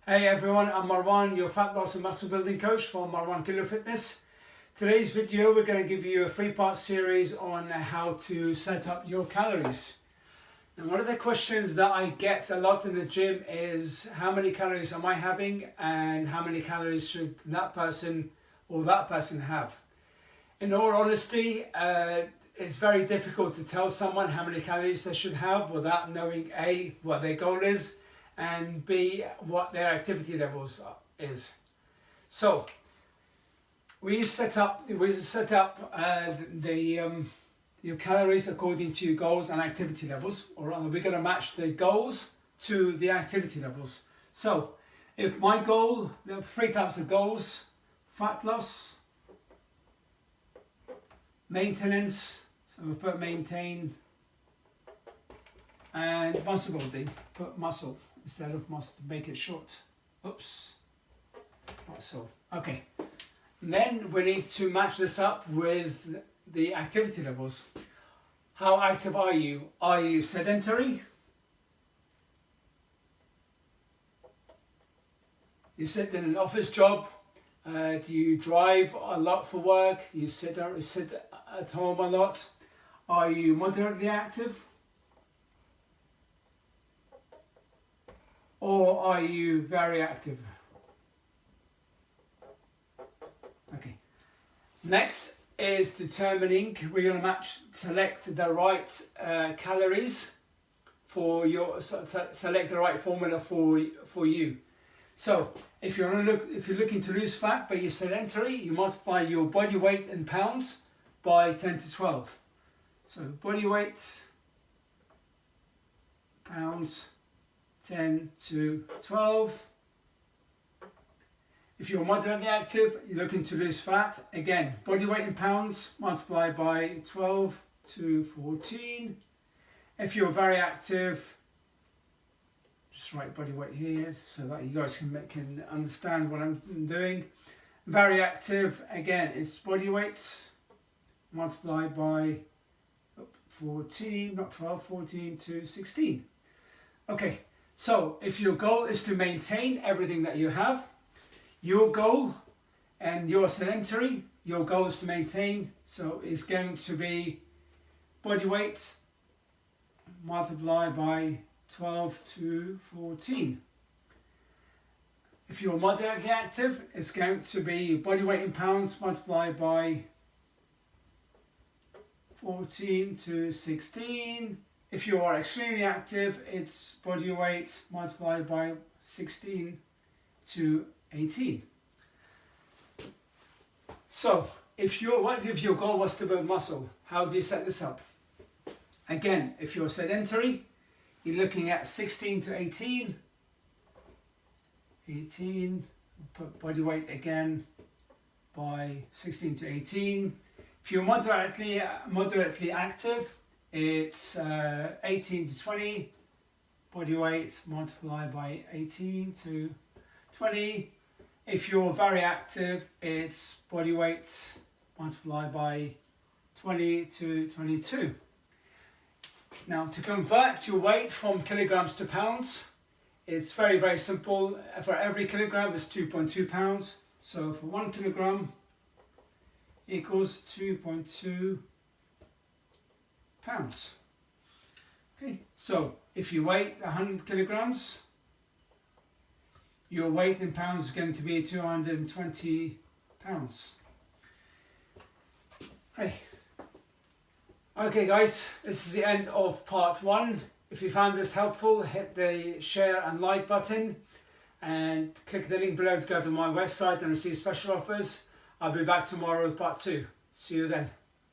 Hey everyone, I'm Marwan, your fat loss and muscle building coach from Marwan Kilo Fitness. Today's video we're going to give you a 3-part series on how to set up your calories. And one of the questions that I get a lot in the gym is how many calories am I having and how many calories should that person have. In all honesty, it's very difficult to tell someone how many calories they should have without knowing A, what their goal is, and B, what their activity levels is. So we set up your calories according to your goals and activity levels, or rather we're going to match the goals to the activity levels. So if my goal, there are 3 types of goals: fat loss, maintenance, so we'll put maintain, and muscle building, put muscle instead of muscle, make it short. Oops, muscle. Okay, and then we need to match this up with the activity levels. How active are you? Are you sedentary? You sit in an office job? Do you drive a lot for work? You sit at home a lot? Are you moderately active? Or are you very active? Okay. Next is determining, we're going to select the right calories for your, select the right formula for you. So if you're looking to lose fat but you're sedentary, you multiply your body weight in pounds by 10 to 12. So body weight pounds 10 to 12. If you're moderately active, you're looking to lose fat, again, body weight in pounds multiplied by 12 to 14. If you're very active, just write body weight here so that you guys can understand what I'm doing. Very active, again, it's body weight multiplied by 14, not 12, 14 to 16. Okay, so if your goal is to maintain everything that you have, your goal, and you're sedentary, your goal is to maintain, so it's going to be body weight multiplied by 12 to 14. If you're moderately active, it's going to be body weight in pounds multiplied by 14 to 16. If you are extremely active, it's body weight multiplied by 16 to 18. So what if your goal was to build muscle? How do you set this up? Again, if you're sedentary, you're looking at 16 to 18. 18, put body weight again by 16 to 18. If you're moderately active, it's 18 to 20. Body weight multiplied by 18 to 20. If you're very active, it's body weight multiplied by 20 to 22. Now, to convert your weight from kilograms to pounds, it's very, very simple. For every kilogram, it's 2.2 pounds. So for 1 kilogram equals 2.2 pounds. Okay, so if you weigh 100 kilograms, your weight in pounds is going to be 220 pounds. Hey. Okay guys, this is the end of part 1. If you found this helpful, hit the share and like button and click the link below to go to my website and receive special offers. I'll be back tomorrow with part 2. See you then.